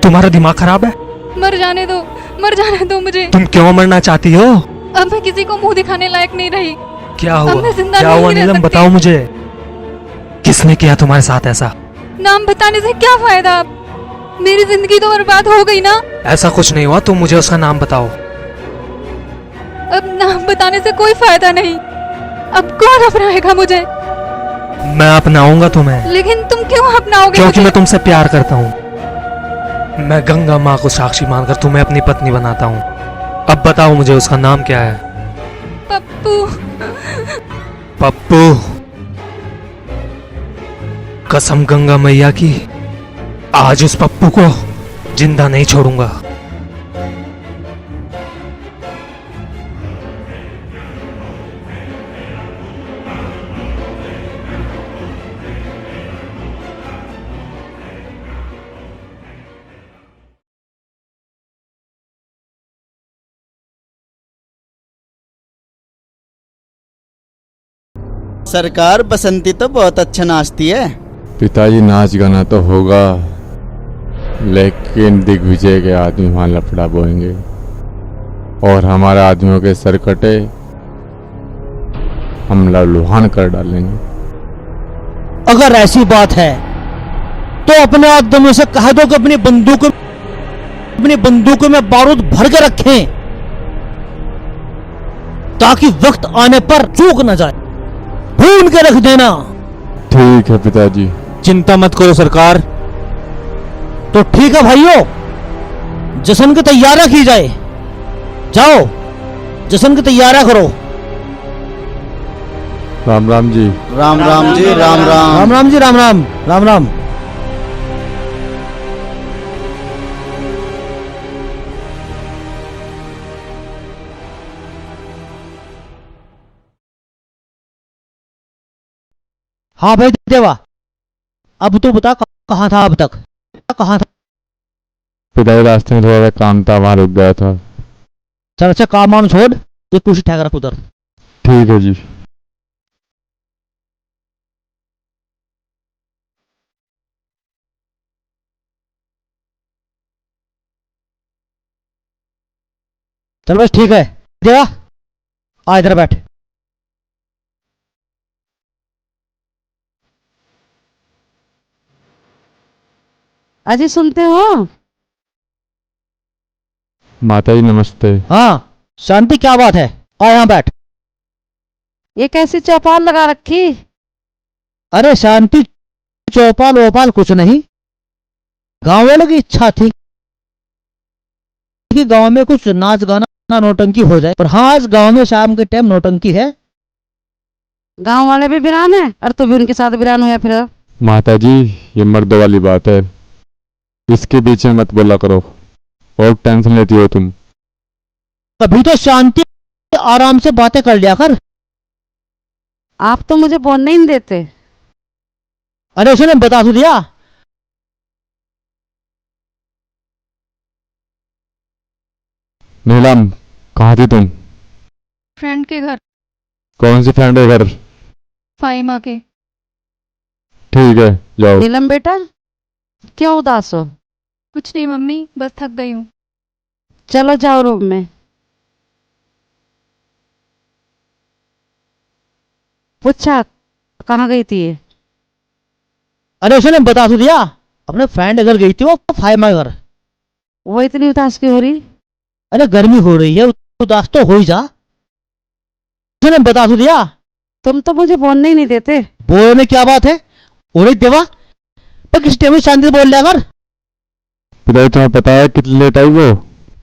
तुम्हारा दिमाग खराब है? मर जाने दो मुझे। तुम क्यों मरना चाहती हो? अब मैं किसी को मुंह दिखाने लायक नहीं रही। क्या अब हुआ? मैं जिंदा क्या नहीं हुआ रह नीलम, सकती। बताओ मुझे। किसने किया तुम्हारे साथ ऐसा? नाम बताने से क्या फायदा? मेरी जिंदगी तो बर्बाद हो गई ना। ऐसा कुछ नहीं हुआ, तुम मुझे उसका नाम बताओ। अब नाम बताने से कोई फायदा नहीं। अब कौन अपनाएगा मुझे? मैं अपनाऊंगा तुम्हें। लेकिन तुम क्यों अपनाओगे क्योंकि मुझे? मैं तुमसे प्यार करता हूँ। मैं गंगा माँ को साक्षी मानकर तुम्हें अपनी पत्नी बनाता हूँ। अब बताओ मुझे उसका नाम क्या है? पप्पू। पप्पू। कसम गंगा मैया की, आज उस पप्पू को जिंदा नहीं छोड़ूंगा। सरकार, बसंती तो बहुत अच्छा नाचती है। पिताजी, नाच गाना तो होगा, लेकिन दिग्विजय के आदमी वहां लफड़ा बोएंगे और हमारे आदमियों के सर कटे, हम लहूलुहान कर डालेंगे। अगर ऐसी बात है तो अपने आदमियों से कह दो कि अपनी बंदूकों में बारूद भर के रखें, ताकि वक्त आने पर चूक न जाए। भून के रख देना। ठीक है पिताजी। चिंता मत करो सरकार। तो ठीक है भाइयों, जश्न की तैयारियां की जाए। जाओ, जश्न की तैयारियां करो। राम राम जी। राम राम जी, राम राम। राम राम जी, राम राम, राम राम। हाँ भाई देवा, अब तू बता कहाँ था अब तक? कहाँ था? पिताजी, रास्ते में थोड़ा सा काम था, वहां रुक गया था। चल अच्छा, काम वाम छोड़, ये कुर्सी ठहरा रख उधर। ठीक है जी। चल बस ठीक है देवा, आ इधर बैठ। अजी सुनते हो? माता जी नमस्ते। हाँ शांति, क्या बात है? आ यहाँ बैठ। ये कैसी चौपाल लगा रखी? अरे शांति, चौपाल वोपाल कुछ नहीं। गांव वालों की इच्छा थी कि गांव में कुछ नाच गाना नौटंकी हो जाए, पर हाँ आज गांव में शाम के टाइम नौटंकी है। गांव वाले भी वीरान है और तू भी उनके साथ वीरान हुआ फिर? माता जी, ये मर्दों वाली बात है, इसके बीच में मत बोला करो और टेंशन लेती हो तुम। कभी तो शांति आराम से बातें कर लिया कर। आप तो मुझे बोलने ही नहीं देते। अरे उसने बता तो दिया। नीलम, कहाँ थी तुम? फ्रेंड के घर। कौन सी फ्रेंड है घर? फाइमा के। ठीक है, जाओ। नीलम बेटा, क्यों उदास हो? कुछ नहीं मम्मी, बस थक गई हूँ। चलो जाओ रूम में। पूछा कहाँ गई थी ये? अरे उसने बता तो दिया, अपने फ्रेंड घर गई थी वो, फाइमा घर। वो इतनी उदास क्यों हो रही? अरे गर्मी हो रही है, उदास तो हो ही जा। उसने बता तो दिया। तुम तो मुझे बोलने ही नहीं देते। बोलने में क्या बात है? और देवा, पर किस टाइम शांति से बोल लिया कर। पिताजी, तुम्हें पता है कितनी लेट आई वो?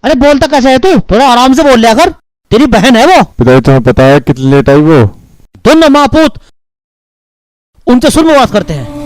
अरे बोलता कैसे है तू? थोड़ा आराम से बोल लिया कर, तेरी बहन है वो। पिताजी, तुम्हें पता है कितनी लेट आई वो? दोनों माँ पूत उनसे सुन में बात करते हैं।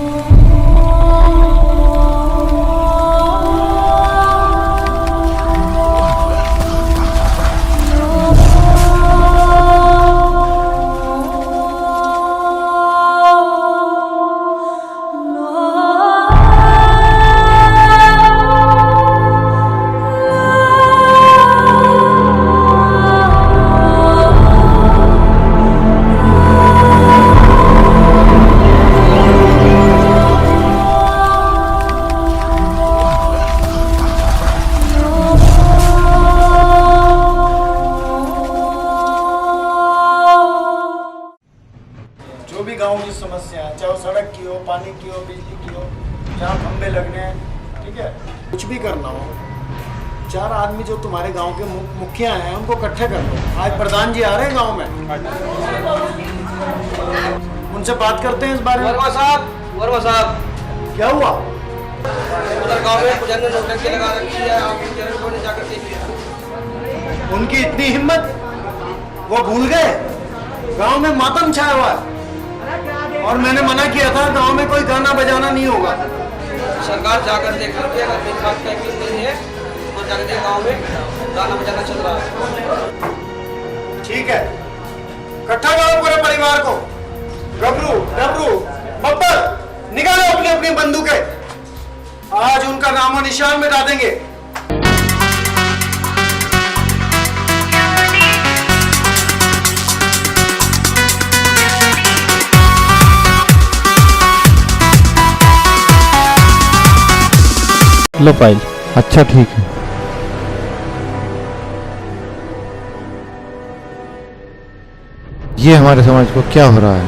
समस्या है, चाहे वो सड़क की हो, पानी की हो, बिजली की हो, जहाँ खंबे लगने हैं, ठीक है, कुछ भी करना हो, 4 आदमी जो तुम्हारे गांव के मुखिया हैं उनको इकट्ठे कर लो। आज प्रधान जी आ रहे हैं गांव में, उनसे बात करते हैं इस बारे में। वर्मा साहब क्या हुआ? उधर गांव में पुजारी ने नोटंकी लगा रखी है, आप पुजारी को जाकर देखिए। उनकी इतनी हिम्मत, वो भूल गए गांव में मातम छाया हुआ है और मैंने मना किया था गांव में कोई गाना बजाना नहीं होगा। सरकार जाकर देख लीजिए, अगर मेरी बात का यकीन नहीं है तो जाकर देखिए गांव में गाना बजाना चल रहा है। ठीक है, इकट्ठा करो पूरे परिवार को, गबरू डबरू बब्बर, निकालो अपनी अपनी बंदूकें, आज उनका नामो निशान मिटा देंगे। लो फाइल। अच्छा ठीक है। ये हमारे समाज को क्या हो रहा है?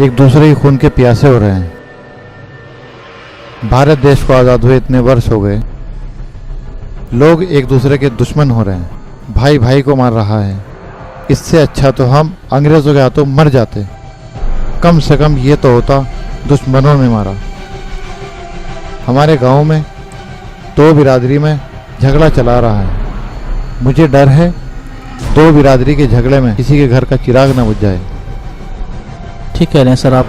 एक दूसरे के खून के प्यासे हो रहे हैं। भारत देश को आज़ाद हुए इतने वर्ष हो गए, लोग एक दूसरे के दुश्मन हो रहे हैं, भाई भाई को मार रहा है। इससे अच्छा तो हम अंग्रेज़ों के हाथों मर जाते। कम से कम ये तो होता दुश्मनों ने मारा। हमारे गांव में 2 बिरादरी में झगड़ा चला रहा है। मुझे डर है 2 बिरादरी के झगड़े में किसी के घर का चिराग न बुझ जाए। ठीक कह रहे हैं सर आप।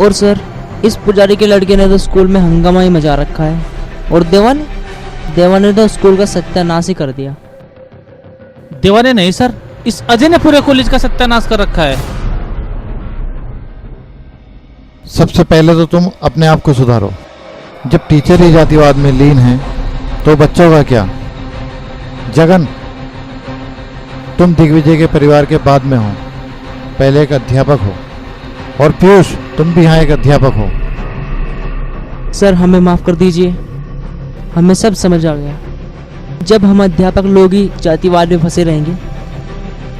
और सर, इस पुजारी के लड़के ने तो स्कूल में हंगामा ही मचा रखा है, और देवा ने तो स्कूल का सत्यानाश ही कर दिया। देवा ने नहीं सर, इस अजय ने पूरे कॉलेज का सत्यानाश कर रखा है। सबसे पहले तो तुम अपने आप को सुधारो। जब टीचर ही जातिवाद में लीन हैं तो बच्चों का क्या? जगन, तुम दिग्विजय के परिवार के बाद में हो, पहले एक अध्यापक हो। और पीयूष, तुम भी यहाँ एक अध्यापक हो। सर हमें माफ कर दीजिए, हमें सब समझ आ गया। जब हम अध्यापक लोग ही जातिवाद में फंसे रहेंगे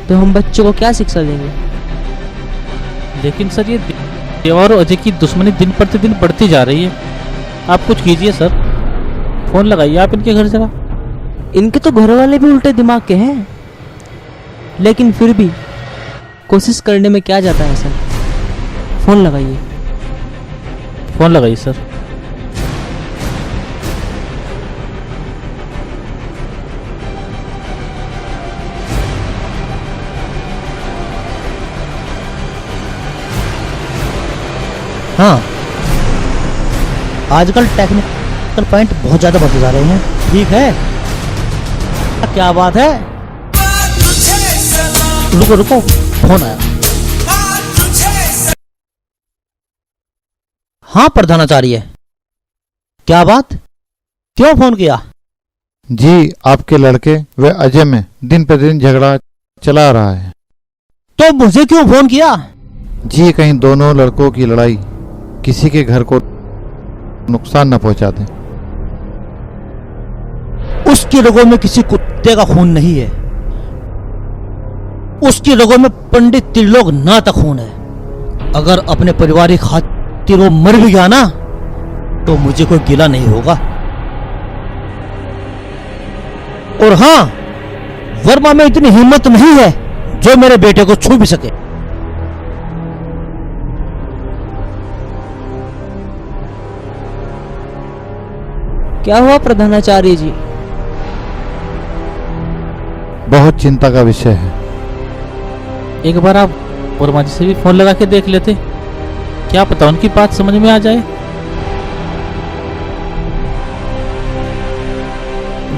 तो हम बच्चों को क्या शिक्षा देंगे? लेकिन सर ये देवा और अजय की दुश्मनी दिन प्रतिदिन बढ़ती जा रही है। आप कुछ कीजिए सर, फोन लगाइए आप इनके घर जरा। इनके तो घर वाले भी उल्टे दिमाग के हैं, लेकिन फिर भी कोशिश करने में क्या जाता है सर। फोन लगाइए। फोन लगाइए सर। हाँ, आजकल टेक्निकल पॉइंट बहुत ज्यादा बढ़ते जा रहे हैं। ठीक है, क्या बात है? रुको रुको, फोन आया। हाँ प्रधानाचार्य, क्या बात, क्यों फोन किया? जी, आपके लड़के व अजय में दिन प्रतिदिन झगड़ा चला रहा है। तो मुझे क्यों फोन किया? जी, कहीं दोनों लड़कों की लड़ाई किसी के घर को नुकसान न पहुंचा दे। उसकी रगों में किसी कुत्ते का खून नहीं है, उसकी रगों में पंडित त्रिलोकनाथ का खून है। अगर अपने परिवार की खातिर वो मर भी गया ना तो मुझे कोई गिला नहीं होगा। और हाँ, वर्मा में इतनी हिम्मत नहीं है जो मेरे बेटे को छू भी सके। क्या हुआ प्रधानाचार्य जी? बहुत चिंता का विषय है। एक बार आप वर्मा जी से भी फोन लगा के देख लेते, क्या पता उनकी बात समझ में आ जाए।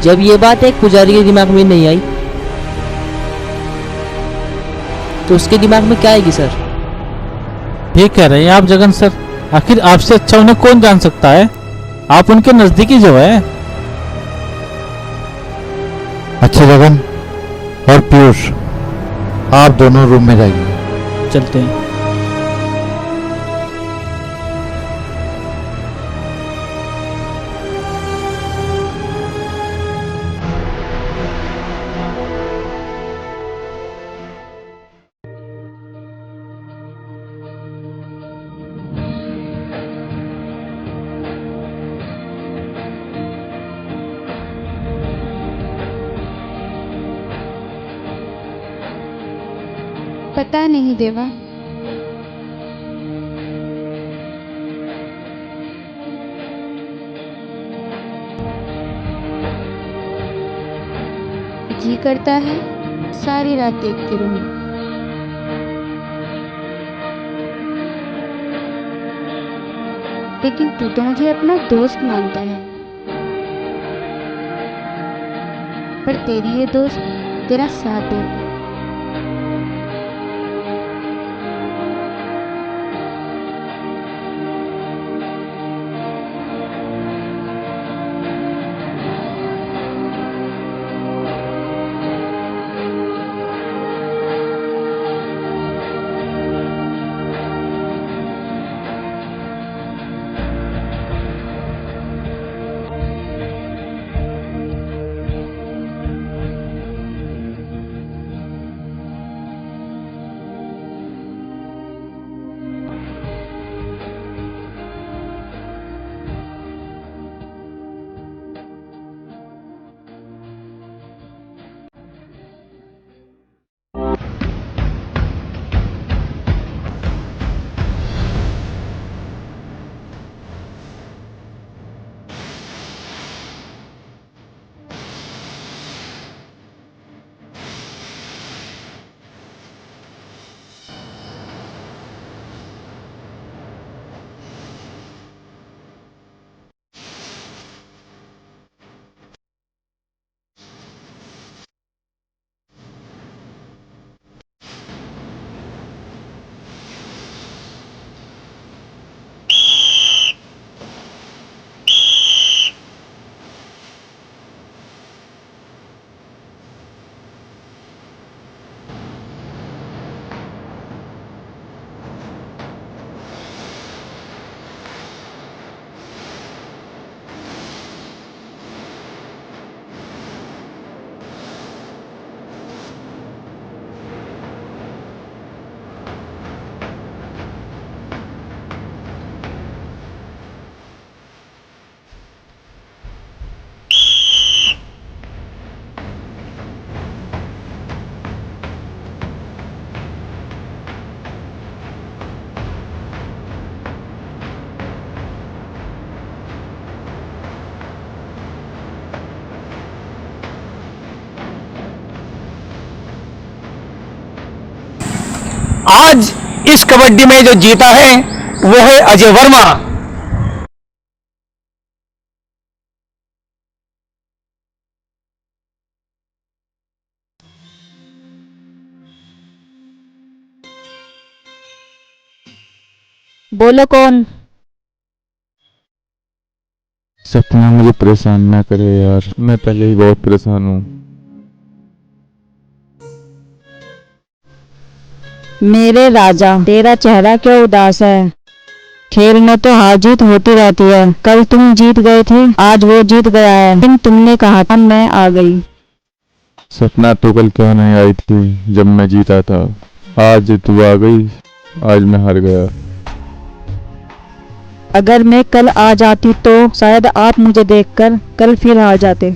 जब ये बात एक पुजारी के दिमाग में नहीं आई तो उसके दिमाग में क्या आएगी सर? ठीक कह रहे हैं आप जगन सर, आखिर आपसे अच्छा उन्हें कौन जान सकता है? आप उनके नजदीकी जो है। अच्छा जगन और पीयूष, आप दोनों रूम में जाइए। चलते हैं। पता नहीं देवा। जी करता है सारी रात देखती रहूं। लेकिन तू तो मुझे अपना दोस्त मानता है, पर तेरी ये दोस्त तेरा साथ दे। आज इस कबड्डी में जो जीता है वो है अजय वर्मा। बोलो कौन? सपना मुझे परेशान ना करे यार, मैं पहले ही बहुत परेशान हूँ। मेरे राजा, तेरा चेहरा क्यों उदास है? खेल में तो हार जीत होती रहती है। कल तुम जीत गए थे, आज वो जीत गया है, लेकिन तुमने कहा था मैं आ गई। सपना तो कल क्यों नहीं आई थी जब मैं जीता था? आज तू आ गई, आज मैं हार गया। अगर मैं कल आ जाती तो शायद आप मुझे देखकर कल फिर हार जाते।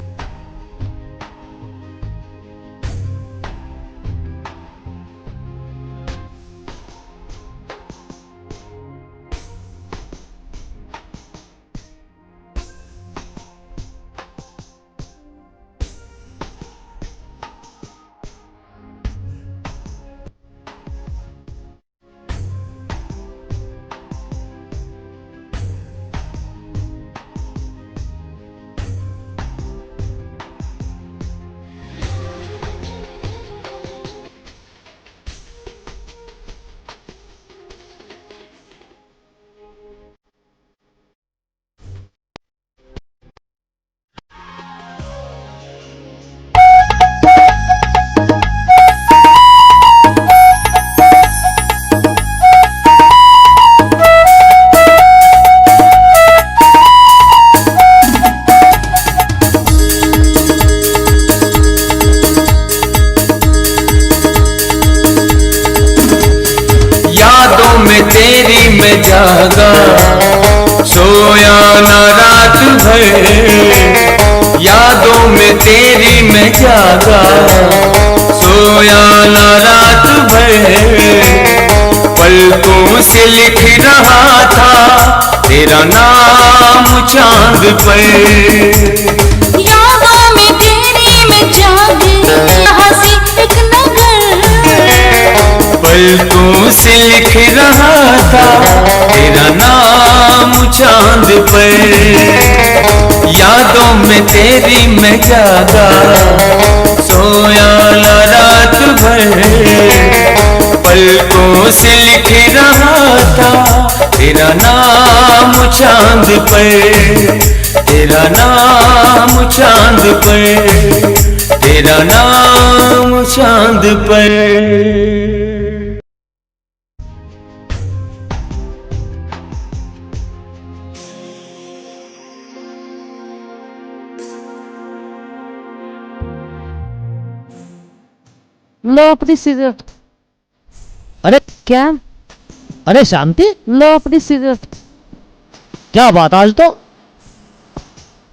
तेरी मैं जागा, सोया ना रात भर। यादों में तेरी मैं जागा, सो सोया न रात भर, पलकों से लिख रहा था तेरा नाम चांद पर। यादों में तेरी मैं जागी हंसी एक नगर, पलकों से लिख रहा था तेरा नाम चांद पर। यादों में तेरी मैं जागा, सोया न रात भर, पलकों से लिख रहा था तेरा नाम चांद पर, तेरा नाम चांद पर, तेरा नाम चांद पर। लो अपनी सिगरेट। अरे क्या? अरे शांति, लो अपनी सिगरेट। क्या बात, आज तो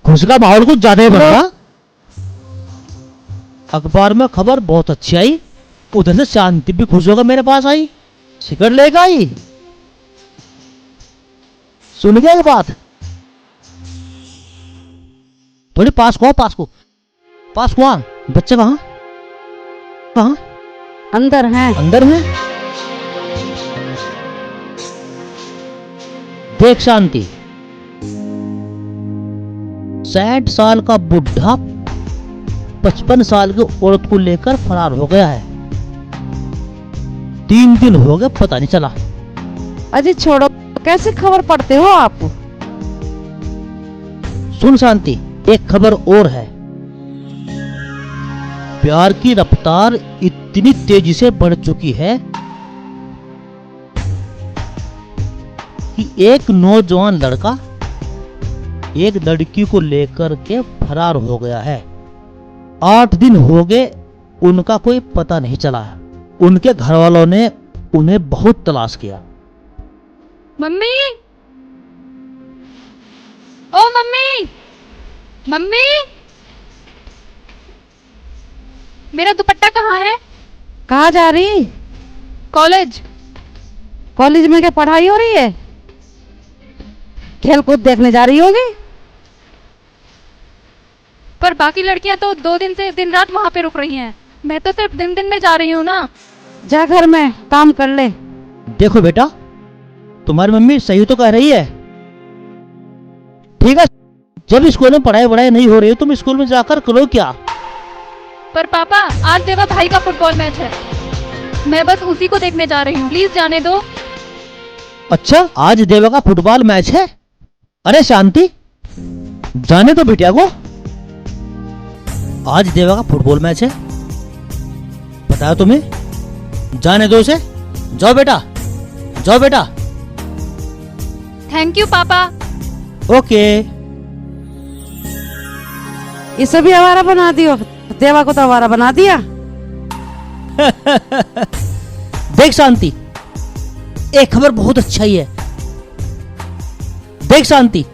खुश का माहौल कुछ ज्यादा ही बन रहा। अखबार में खबर बहुत अच्छी आई, उधर से शांति भी खुश होकर मेरे पास आई, सिगरेट लेकर आई। सुन गया ये बात? थोड़ी पास को, पास को, पास को। बच्चे कहाँ कहाँ? अंदर हैं। अंदर हैं? देख शांति, 60 साल का बुढ़ा 55 साल की औरत को लेकर फरार हो गया है। 3 दिन हो गए, पता नहीं चला। अजी छोड़ो, कैसे खबर पढ़ते हो आप? सुन शांति, एक खबर और है। प्यार की रफ्तार इतनी तेजी से बढ़ चुकी है कि एक नौजवान लड़का एक लड़की को लेकर के फरार हो गया है। 8 दिन हो गए, उनका कोई पता नहीं चला। उनके घर वालों ने उन्हें बहुत तलाश किया। मम्मी, ओ मम्मी, मम्मी, मेरा दुपट्टा कहाँ है? कहाँ जा रही? कॉलेज। कॉलेज में क्या पढ़ाई हो रही है? खेल कूद देखने जा रही होगी। पर बाकी लड़कियां तो 2 दिन से दिन रात वहां पे रुक रही हैं। मैं तो सिर्फ दिन दिन में जा रही हूँ ना। जा घर में काम कर ले। देखो बेटा, तुम्हारी मम्मी सही तो कह रही है। ठीक है, जब स्कूल में पढ़ाई वढ़ाई नहीं हो रही है, तुम स्कूल में जाकर करो क्या। पर पापा, आज देवा भाई का फुटबॉल मैच है, मैं बस उसी को देखने जा रही हूँ, प्लीज जाने दो। अच्छा, आज देवा का फुटबॉल मैच है? अरे शांति, जाने दो बिटिया को। आज देवा का फुटबॉल मैच है, बताया तुम्हें? जाने दो उसे। जाओ बेटा, जाओ बेटा। थैंक यू पापा। ओके। इसे भी आवारा बना दियो। देवा को तो आवारा बना दिया। देख शांति, एक खबर बहुत अच्छा ही है। देख शांति,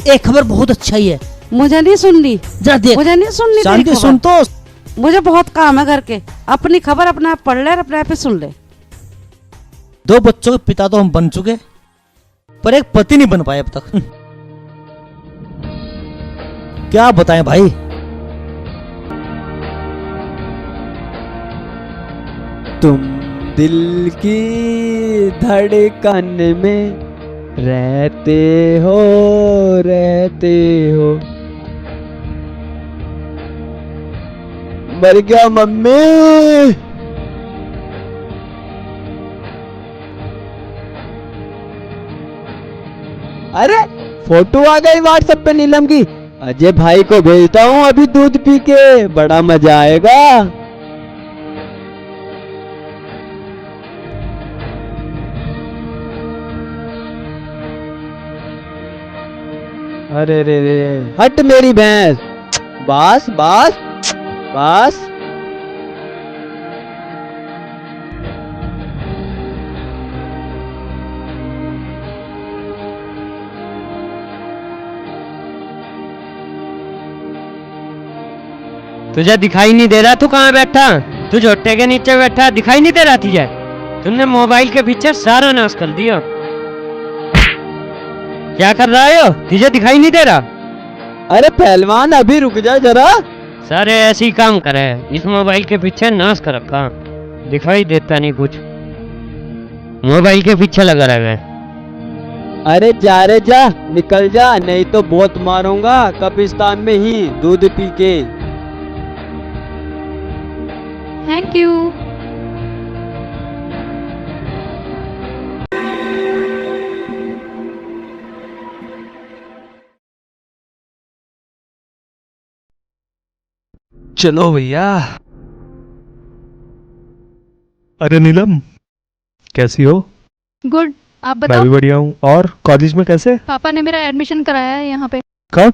एक खबर बहुत अच्छा ही है। मुझे नहीं सुननी। जरा देख। मुझे नहीं सुननी। शांति सुन तो। मुझे बहुत काम है घर के। अपनी खबर अपने आप पढ़ ले और अपने आप ही सुन ले। 2 बच्चों के पिता तो हम बन चुके, पर एक पति नहीं बन पाए अब तक। क्या बताएं भाई। तुम दिल की धड़कन में रहते हो, रहते हो। मर गया मम्मी। अरे फोटो आ गई व्हाट्सएप पे नीलम की। अजय भाई को भेजता हूँ अभी दूध पी के, बड़ा मजा आएगा। अरे रे रे, हट मेरी भैंस। बस बस बस। तुझे दिखाई नहीं दे रहा? तू कहाँ बैठा? तू झोटे के नीचे बैठा, दिखाई नहीं दे रहा तुझे? तुमने मोबाइल के पीछे सारा नाश कर दिया। क्या कर रहा हो? तुझे दिखाई नहीं दे रहा? अरे पहलवान अभी रुक जा जरा। सारे ऐसे ही काम करे, इस मोबाइल के पीछे नाश कर रखा, दिखाई देता नहीं कुछ, मोबाइल के पीछे लगा रह गए। अरे जा रे जा, निकल जा, नहीं तो बहुत मारूंगा कब्रिस्तान में ही दूध पी के। Thank you. चलो भैया। अरे नीलम, कैसी हो? गुड, आप मैं बताओ। भी बढ़िया हूँ। और कॉलेज में कैसे? पापा ने मेरा एडमिशन कराया है यहाँ पे। कब?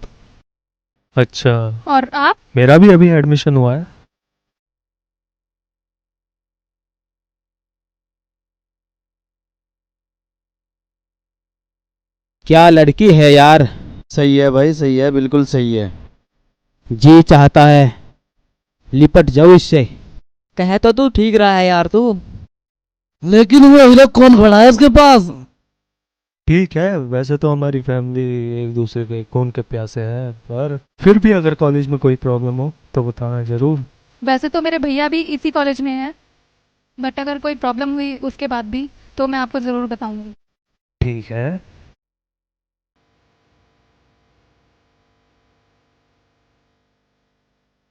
अच्छा। और आप? मेरा भी अभी एडमिशन हुआ है। क्या लड़की है यार। सही है भाई, सही है, बिल्कुल सही है। जी चाहता है लिपट जाओ इससे। कहे तो तू ठीक रहा है यार तू। लेकिन वो अभी तक कौन खड़ा है उसके पास? ठीक है, वैसे तो हमारी फैमिली एक दूसरे के खून के प्यासे है, पर फिर भी अगर कॉलेज में कोई प्रॉब्लम हो तो बताना जरूर। वैसे तो मेरे भैया भी इसी कॉलेज में है, बट अगर कोई प्रॉब्लम हुई उसके बाद भी तो मैं आपको ज़रूर बताऊंगी। ठीक है।